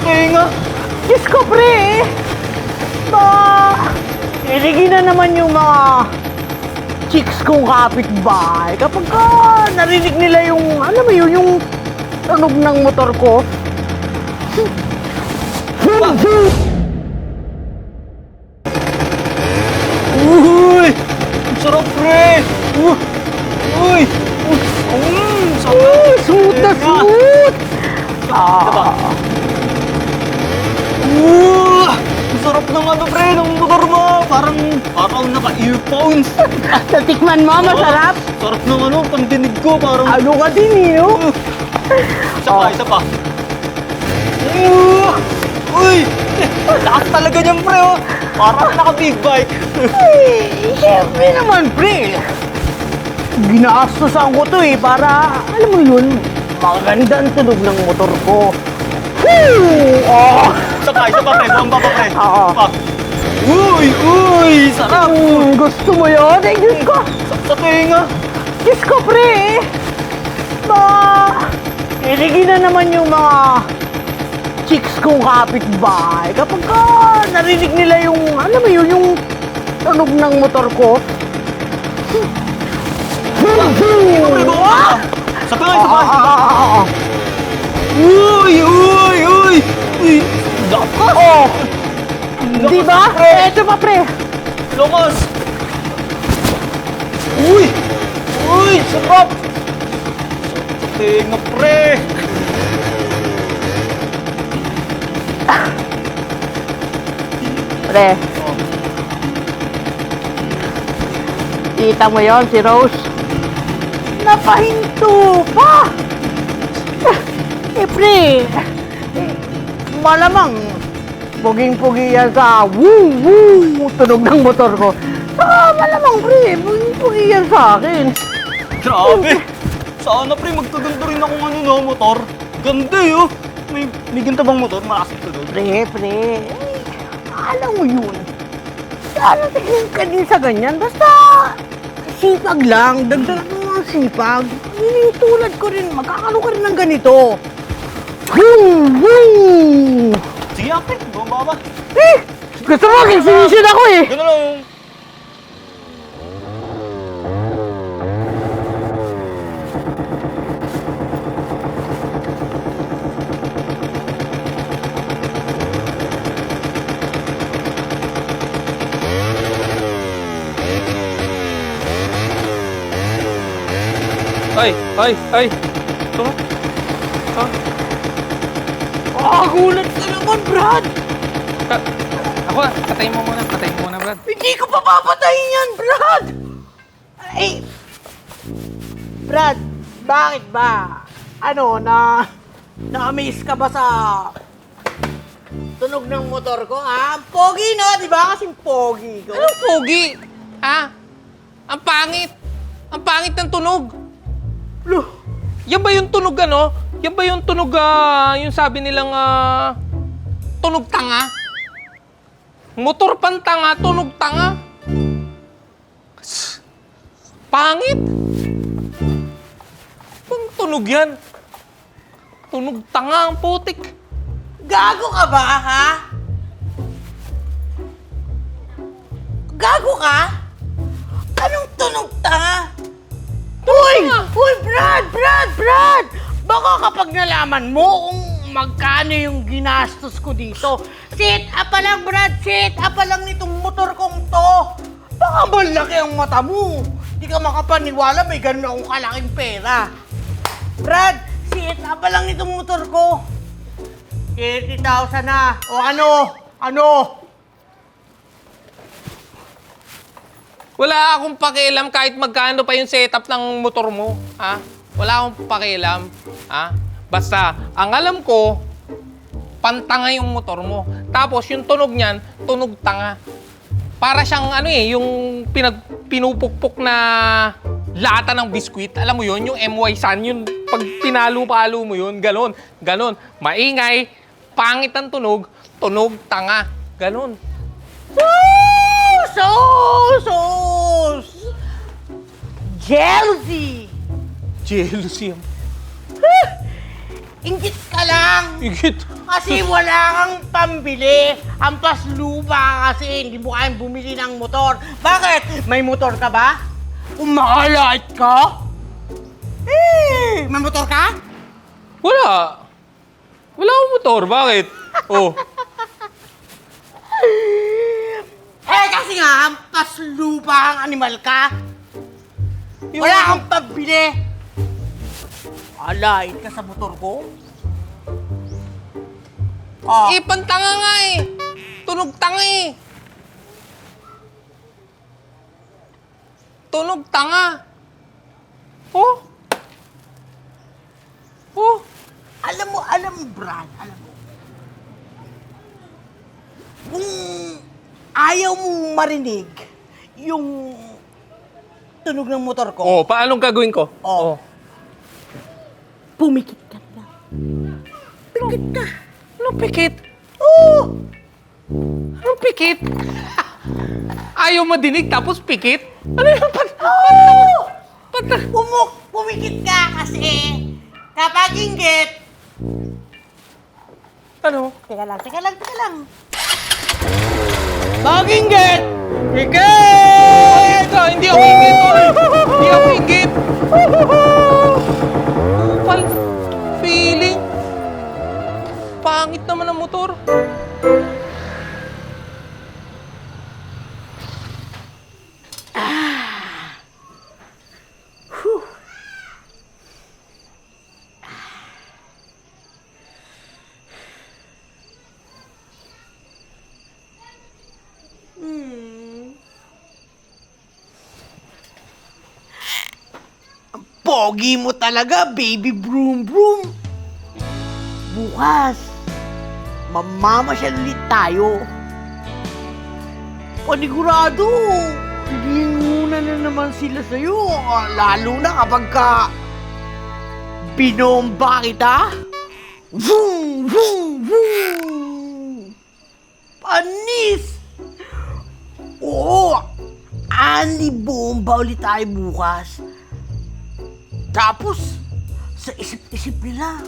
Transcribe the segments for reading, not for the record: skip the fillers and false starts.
tenga. Diyos ko, pre! Iligin na naman yung mga chicks kong kapitbahay. Kapag narinig nila yung, alam mo yun, yung tunog ng motor ko. Uy! Ang sarap, pre! Uy! Sarap! Smooth na Tenga. smooth! Ang sarap ng ano, pre, ng motor mo. Parang naka-earphones. Natikman mo, masarap? Sarap ng ano, pandinig ko. Parang... Ano ka din, no? Isa pa. Uy! Lakas talaga niyan, pre, oh. Parang naka-big bike. Siyempre naman, pre. Ginastosan ko to para, alam mo yun, maganda ang tunog ng motor ko. Isa pa, pre. Bomba pa, pre. Oo. Pa. Uy! Sarap! Gusto mo yun? Ay, Diyos ko! Sa tenga. Diyos ko, pre! Iligin na naman yung mga chicks kong kapitbahay. Kapag narinig nila yung, alam mo yun, yung tunog ng motor ko. Isa pa. Uy! Lakas! Oh! Di ba? Eto pa, pre! Lakas! Uy! Sarap! Sa tenga, pre! Pre, kita mo yon si Rose? Napahinto pa! Pre, malamang puging-pugi yan sa woo tunog ng motor ko. Malamang pre, puging-pugi yan sa akin. Grabe! Sana, pre, magkaganda rin akong motor. Ganda, yun! May ganda bang motor? Malakas ito doon. Pre, alam mo yun. Sana tingin ka din sa ganyan. Basta, sipag lang. Dagdagan mo ang sipag. Tulad ko rin, magkakaroon ka rin ng ganito. Sige, pre, bumaba ba? Gusto mo, sinisid ako eh. Gano'n lang. Ay! Ito? Gulat ka naman, Brad. Ako, patayin mo muna, Brad. Hindi ko pa papatayin yan, Brad. Ay, Brad, bakit ba? Na-amaze ka ba sa tunog ng motor ko, ha? Ang pogi, no? Di ba? Kasing pogi ko. Anong pogi? Ha? Ang pangit! Ang pangit ng tunog! Loh, Yan ba yung tunog, ano? Yan ba yung tunog, yung sabi nilang, tunog tanga? Motor pang tanga, tunog tanga? Pangit! Pang tunog yan? Tunog tanga ang putik. gago ka ba, ha? Gago ka? Anong tunog tanga? Uy, Brad! Baka kapag nalaman mo kung magkano yung ginastos ko dito, sit up pa lang, Brad! Sit up pa lang nitong motor kong to! Baka malaki ang mata mo! Di ka makapaniwala may ganun akong kalaking pera. Brad, sit up pa lang nitong motor ko. 30,000 na. O ano? Wala akong pakialam kahit magkano pa yung setup ng motor mo, ha? Wala akong pakialam, ha? Basta, ang alam ko, pantanga yung motor mo. Tapos yung tunog niyan, tunog tanga. Para siyang yung pinupukpok na lata ng biskwit. Alam mo yun, yung MY Sun, yun, pag pinalo-palo mo yun, ganon. Maingay, pangit ang tunog, tunog tanga. Ganon. Jealousy! Jealousy. Ingit ka lang! Igit. Kasi wala kang pambili. Hampas lupa ka kasi. Hindi mo kayang bumili ng motor. Bakit? May motor ka ba? Umakalait ka? May motor ka? Wala. Wala akong motor. Bakit? Oh. Kasi nga, hampas lupa kang animal ka. Wala kang pambili. Alait ka sa motor ko? Oh. Eh, pantanga nga eh. Tunog tanga eh. Tunog tanga. Oh. Oh. Alam mo, Brad, alam mo. Kung ayaw mo marinig yung tunog ng motor ko, Oh, paanong gagawin ko? Oh. Pumikit ka na. Pikit ka. Anong pikit? Oo! Anong pikit? Ayaw madinig tapos pikit? Ano yung Pumikit ka kasi kapag inggit. Ano? Teka lang. Pag inggit! Pikit! Hindi ako ingit, tol. Hindi ako ingit. Upal feeling. Pangit naman ang motor. Pogi mo talaga, baby broom broom. Bukas, mamamasyal ulit tayo. Panigurado, muna na naman sila sa'yo. Lalo na kapag ka binomba kita. Vroom, vroom, vroom. Panis! Oo, ali bomba ulit tayo bukas. Tapos, sa isip-isip nila,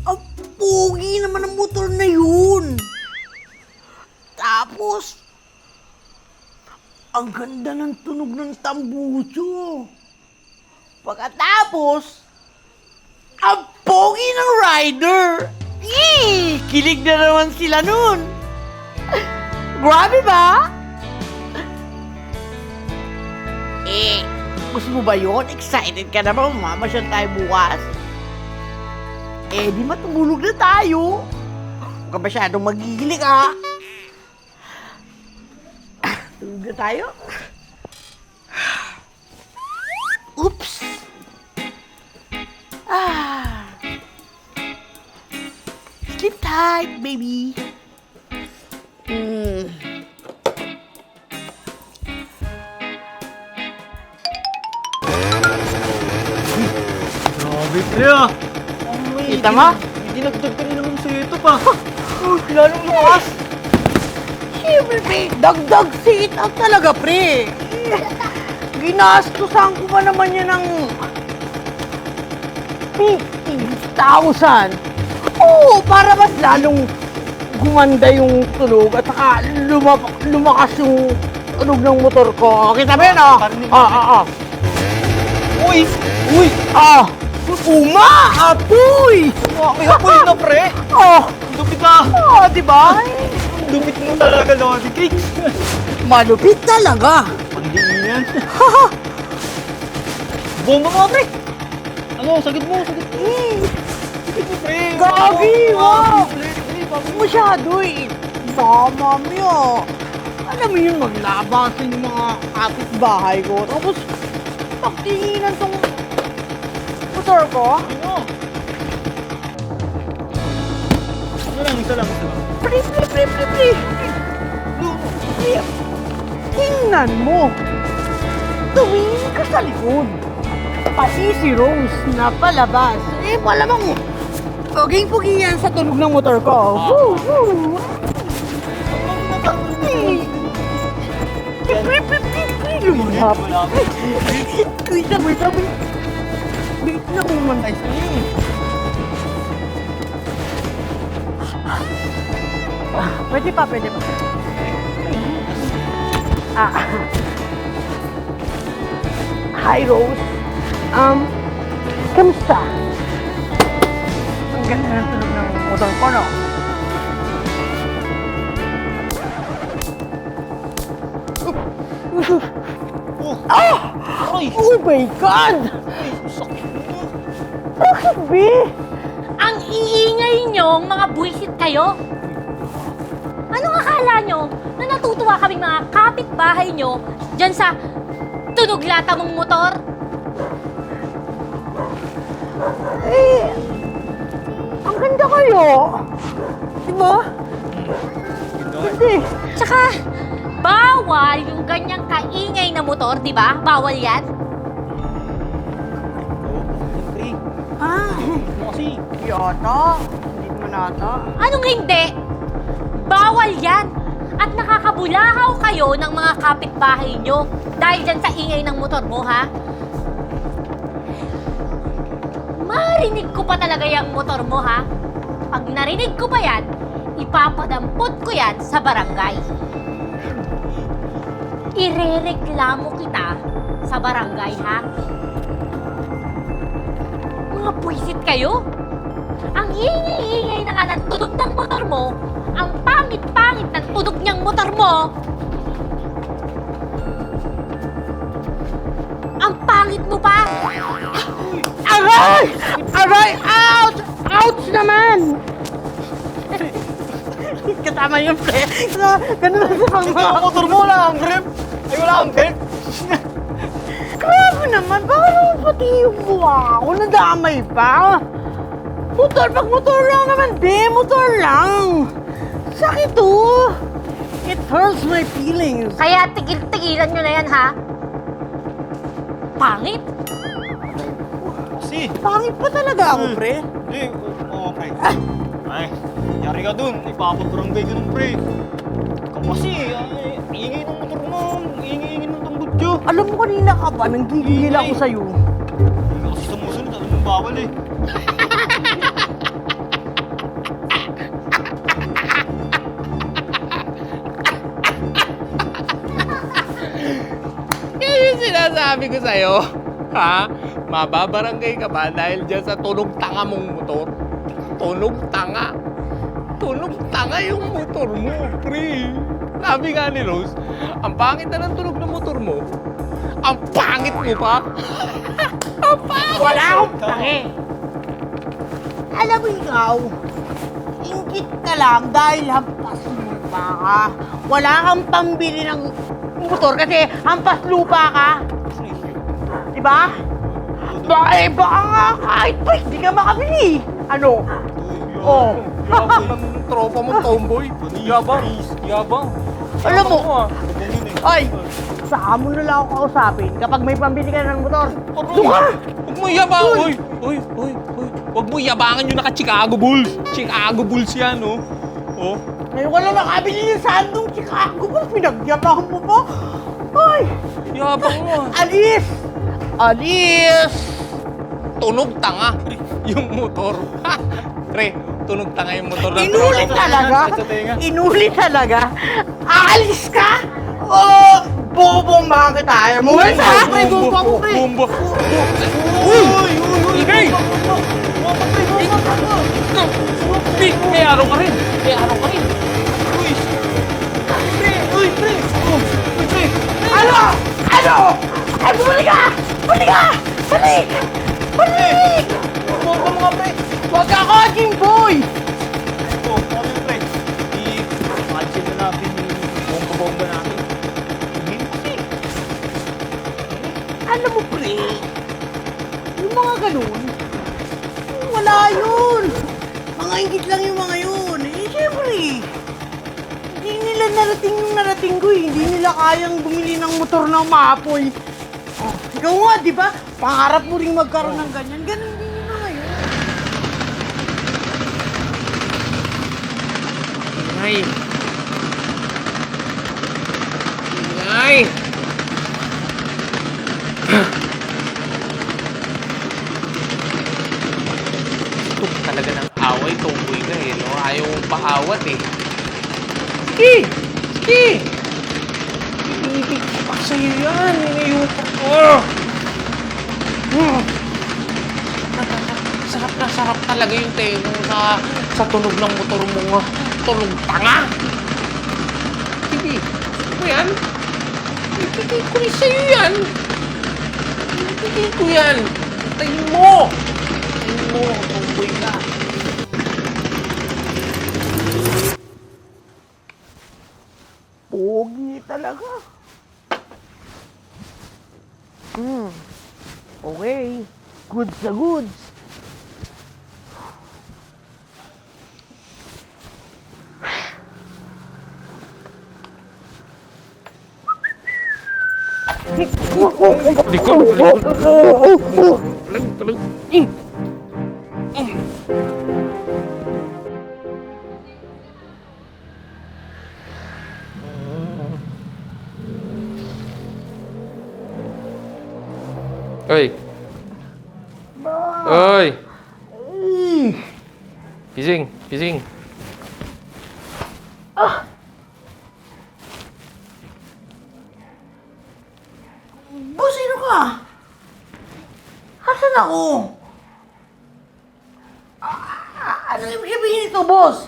ang pogi naman ang motor na yun. Tapos, ang ganda ng tunog ng tambuso. Pagkatapos, ang pogi ng rider. Kilig na naman sila nun. Grabe ba? Gusto mo ba yun? Excited ka na ba? Mamasyal tayo bukas? Di matulog na tayo. Huwag ka masyadong magigilig, ha? Tulog na tayo? Oops! Sleep tight, baby. Grabe, pre ah. Kita mo? Hindi nagdag ka rin naman sa ito pa. Lalong lakas. Siyempre, pre. Dagdag sit-up talaga, pre. Ginastusan ko pa naman yan ng 50,000. Oo, para mas lalong gumanda yung tunog at saka lumakas yung tunog ng motor ko. Kita mo yun, oh? Parinig mo. Uy! Uma! Apoy! May apoy na, pre. Dupit na. Diba? Dupit mo talaga, Lodi Cakes. Malupit talaga. Pandiin yan. Bomba mo, pre. Ano, sagid mo. Sagid mo, pre. Gagi, wow. Pre, Masyado eh. Baka mamaya. Alam mo yun, maglabasan yung mga kapitbahay ko. Tapos, pagtinginan tong motor ko. Ano? Isa lang. Pre. Tingnan mo. Tumingin ka sa likod. Pati si Rose na palabas. Malamang puging-pugi yan sa tunog ng motor ko. Woo! Lumahap. Wait lang. Wait na mo man tayo sa'yo. Pwede pa, pwede pa. Hi, Rose. Kamusta? Ang ganda ng tunog ng motor ko, no? Aray! Oh my God! Sakit mo. Bakit, B? Ang iingay nyo, mga buwisit kayo. Anong akala nyo na natutuwa kaming mga kapitbahay nyo dyan sa tunog lata mong motor? Eh, ang ganda kayo. Diba? Hindi. Tsaka, bawal yung ganyang kaingay na motor, di ba? Bawal yan. Pre, Ah, mo kasi. yata. Hindi mo nata. Anong hindi? Bawal yan. At nakakabulahaw kayo ng mga kapitbahay nyo dahil dyan sa ingay ng motor mo, ha? Marinig ko pa talaga yung motor mo, ha? Pag narinig ko pa yan, ipapadampot ko yan sa barangay. Irereklamo kita sa barangay, ha? Mga puwisit kayo? Ang ingay-ingay na nga ng tunog ng motor mo, ang pangit-pangit ng tunog niyang motor mo, ang pangit mo pa! Aray! Aray! Ouch! Ouch naman! Katama yung pre. Ganun lang sa Ito pang ang motor mo, wala kang grip. Ay, wala kang grip. Grabe naman, bakit naman pati yung buha ko nadamay pa? Motor, pag motor lang naman, di, motor lang. Sakit to. It hurts my feelings. Kaya tigil-tigilan nyo na yan, ha? Pangit? Kasi, Pangit pa talaga ako, pre. hindi, oo, pre. Ay, yari ka dun. Ipapabarangay ka nun, pre. Ikaw kasi, ay, ingay ng motor mo. Ingay ng tambutyo. Alam mo kanina ka ba, nanggigigil ako sa'yo. Hindi ka kasi sumusunod, alam mo bawal eh. Yan yung sinasabi ko sa'yo. Ha? Mababarangay ka ba dahil dyan sa tunog tanga mong motor? Tunog tanga. Tunog tanga yung motor mo, pre. Sabi nga ni Rose, ang pangit na ng tunog ng motor mo. Ang pangit mo pa. Ang pangit. Wala akong tangi. Alam mo ikaw, ingit ka lang dahil hampas lupa ka. Wala kang pambili ng motor kasi hampas lupa ka. Diba? Baka nga kahit pa hindi ka makabili. Ano? Oh. Yabang ng tropa mo, tomboy. Yabang. Yabang. Alam mo, Abang yun eh. ay, saka mo na lang ako kausapin kapag may pambili ka ng motor. Doon ka! Huwag mo yabang! Uy! Huwag mo yabangan yung naka-Chicago Bulls! Chicago Bulls yan, oh! Oh! Ngayon ka lang nakabili ng sandong Chicago Bulls. Pinagyabahan mo pa. Ay, Yabang mo! alis! Alis! Tunog tanga yung motor. Ha! Pre, tunog tanga yung motor ng Inulit tropa mo. talaga? Sa tenga. Inulit talaga? Aalis ka? O bubombahan kita? Ayaw mo? Uy! Ha? Pre, bumba mo, pre! Bumba! Uy! Ingay! May araw ka rin! May araw ka rin! Uy, pre! Oh, uy, pre! Ano? Ano? Ay, bumalik ka! Bumalik ka! Balik! Balik! Bomba mo nga, pre! Huwag ako, Jimboy! Oh, ano yun, pre? I-cancel na natin yung bomba-bomba natin. Hindi kasi. Alam mo, pre, yung mga ganun, wala yun. Mga ingit lang yung mga yun. Eh, syempre, hindi nila narating yung narating ko eh. Hindi nila kayang bumili ng motor na maapoy. Oh, ikaw nga, di ba? Pangarap mo rin magkaroon ng ganyan. Ganun din yun na ngayon. Ingay! Ingay! Gusto talaga ng away, tomboy ka eh, no? Ayaw mong ugat eh. Sige! Sige! Ibibig pa sa'yo yan. Iniyupak ko. Sarap talaga yung tenga sa tunog ng motor mo. Tunog tanga. Sige. Ano yan? Ibigay ko rin sa'yo yan. Ibigay ko yan. Tayin mo. Tayin mo. Tomboy ka. Pogi talaga. Okay. Goods na goods. Oy. Oy. Gising, gising. Boss, sino ka? Asan ako? Ano ibig sabihin nito, boss?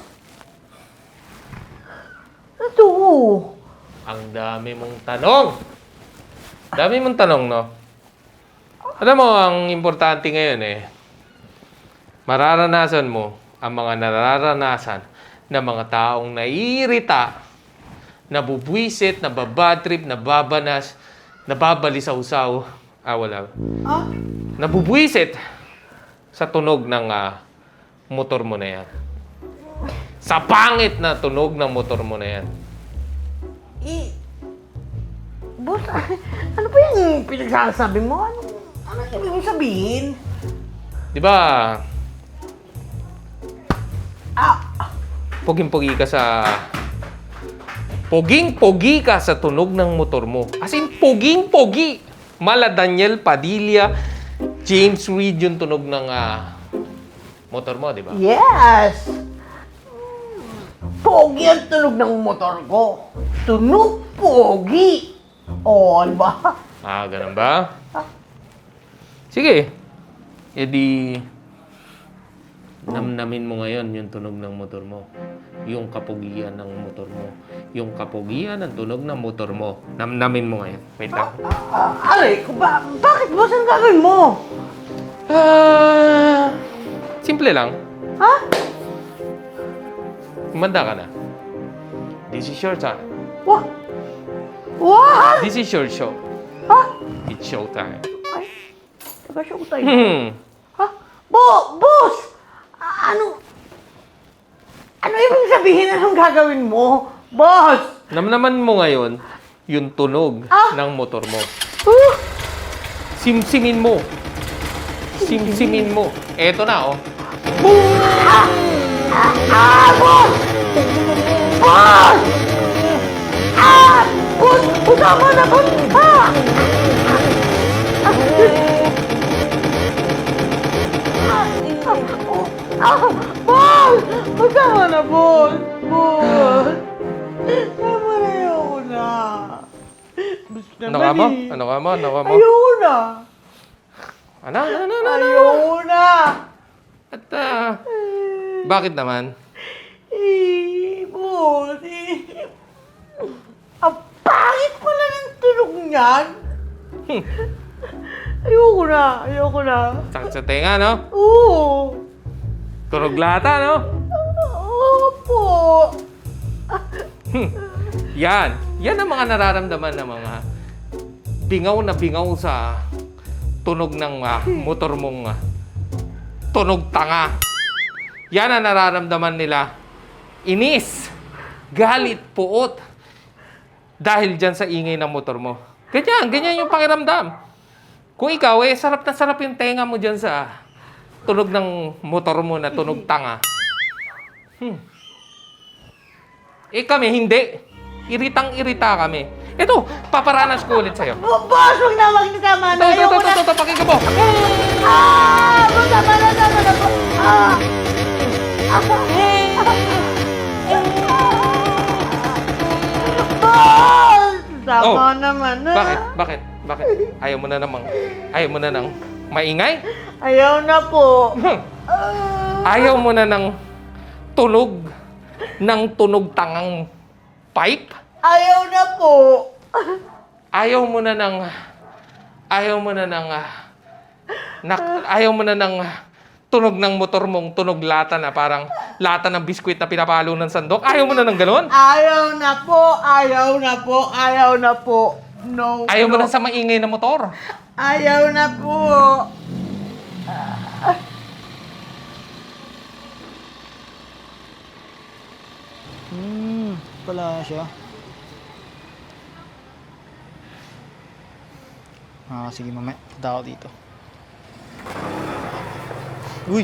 Ito. Ang dami mong tanong. Dami mong tanong, no? Alam mo, ang importante ngayon mararanasan mo ang mga nararanasan ng mga taong naiirita, nabubwisit, nababadtrip, nababanas, nababalisaw-saw. Wala. Ah? Nabubwisit sa tunog ng motor mo na yan. Sa pangit na tunog ng motor mo na yan. Boss, ano ba yung pinagsasabi mo? Ano ibig mo sabihin? Di ba, Ah! poging-pogi ka sa... Poging-pogi ka sa tunog ng motor mo. As in, poging-pogi. Mala Daniel Padilla, James Reid yung tunog ng motor mo, di ba? Yes! Pogi ang tunog ng motor ko. Tunog pogi. Ano ba? Ganun ba? Sige. E di, namnamin mo ngayon yung tunog ng motor mo. Yung kapugian ng motor mo. Yung kapugian ng tunog ng motor mo. Namnamin mo ngayon. Wait lang. Aray, bakit boss ang gagawin mo? Simple lang. Ha? Kumanda ka na. This is your time. What? What? This is your show. Ha? It's show time. Ay, taga-show tayo. Ha? Boss! Ano ibig sabihin anong gagawin mo? Boss! Namnaman mo ngayon yung tunog ng motor mo. Simsimin mo. Simsimin mo. Eto na, oh. Boss! Boss! Boss! Tama na, boss! Boss! Tama na, boss! Boss! Tama na, ayoko na. Ano ka mo? Ano ka mo? Ano ka mo? Ayoko na. Ano? Ayoko na. At, bakit naman? Boss, ang pangit pala ng tunog niyan. Ayoko na. Sakit sa tenga, no? Oo. Tunog lata, no? Opo. Yan. Yan ang mga nararamdaman ng mga bingaw sa tunog ng motor mong tunog tanga. Yan ang nararamdaman nila. Inis, galit, puot. Dahil dyan sa ingay ng motor mo. Ganyan yung pakiramdam. Kung ikaw, sarap na sarap yung tenga mo dyan sa tunog ng motor mo na tunog tanga. Kami, hindi. Iritang-irita kami. Ito, paparanas ko ulit sa'yo. Boss, huwag na, tama na. Ayoko na. Ito, pakinggan mo. Boss, tama na. Tama naman na. Bakit? Ayaw mo na nang maingay? Ayaw na po. Ayaw mo na ng tunog tangang pipe? Ayaw na po. Ayaw mo na ng tunog ng motor mong tunog lata na parang lata ng biskwit na pinapalo ng sandok? Ayaw mo na ng ganun? Ayaw na po. Ayaw na po. Ayaw na po. No. Ayaw mo no. na sa maingay na motor? Ayaw na po. Pala siya. Sige mamaya. Punta ako dito. Uy!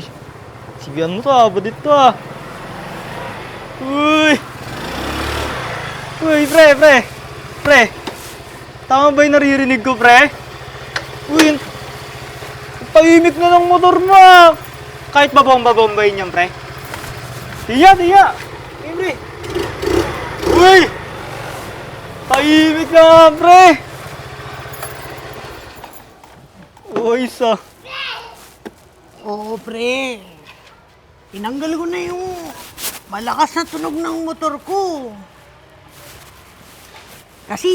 Sibihan mo to ah. Badit to ah. Uy! Uy, pre! Pre! Tama ba yung naririnig ko, pre? Uy! Tahimik na ng motor mo ah. Kahit babomba-bombayin yan, pre. Tiya! Eh, pre! Uy! Tahimik na, pre! Uy, isa. Oo, pre. Tinanggal ko na yung malakas na tunog ng motor ko. Kasi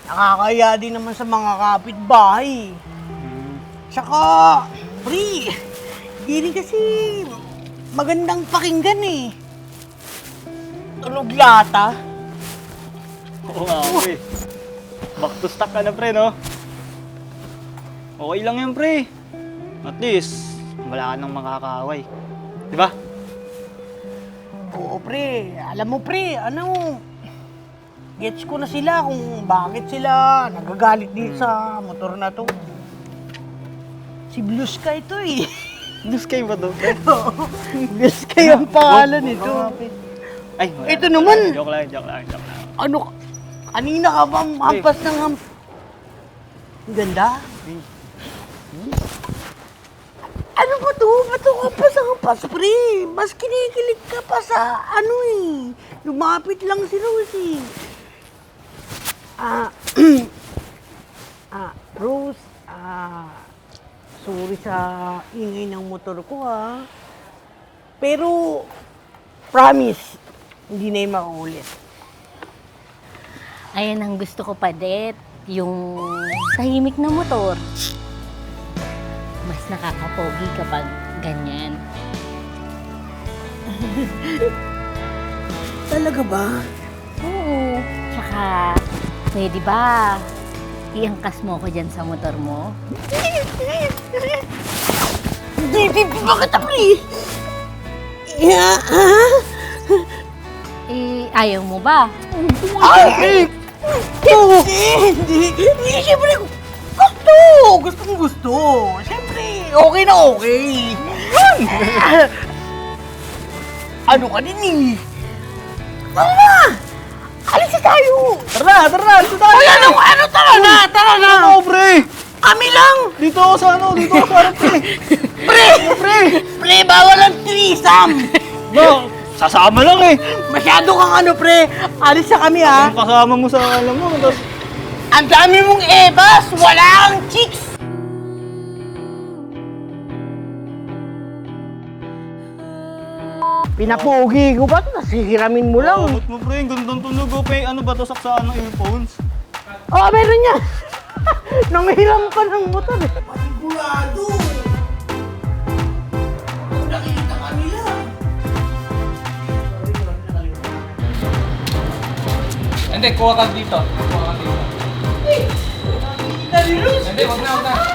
nakakaya din naman sa mga kapitbahay. Tsaka, pre, di rin kasi magandang pakinggan eh. Tunog lata. Oo nga, pre. Back to stock ka na, pre, no? Okay lang yan, pre. At least, wala ka nang makakaaway. Di ba? Oo, pre. Alam mo, pre, gets ko na sila kung bakit sila nagagalit din sa motor na to. Si Blue Sky to eh. Blue Sky ba to, pre? Blue Sky ang pangalan nito. Ay, Ito naman. Joke lang. Ano, kanina ka ba hampas ng Ang ganda. Ano ba to? Ba't ka pa sa hampas, pre? Mas kinikilig ka pa sa lumapit lang si Rose eh. Rose, sorry sa ingay ng motor ko ha. Pero, promise, hindi na yung maulit. Ayan ang gusto ko pa, Det. Yung tahimik na motor. Mas nakakapogi kapag ganyan. Talaga ba? Oo. Tsaka, pwede ba iangkas mo ko dyan sa motor mo? Hindi, bakit ako eh? Ayaw mo ba? Ay! Hindi, siyempre, gusto. Siyempre, okay na okay. Ano ka din eh? Tara! Alis na tayo! Tara na! Ay, ano, tara na! Oo, pre! Kami lang! Dito ako sa harap, pre! Pre, bawal ang threesome! No, sasama lang eh! Masyado kang pre. Alis na kami ha. Ang kasama mo sa alam mo, tapos... Ang dami mong ebas, wala kang chicks! Pinapugi ko ba ito? Nasikiramin mo lang. Ba't mo, pre? Ang gandang tunog ko, pre. Ano ba to, saksaan ng earphones? Oo, meron niya. Nanghiram pa ng motor eh. Panigurado. Nakikita ka nila. Hindi, kuha ka dito. Dali, Luz. Hindi, wag na.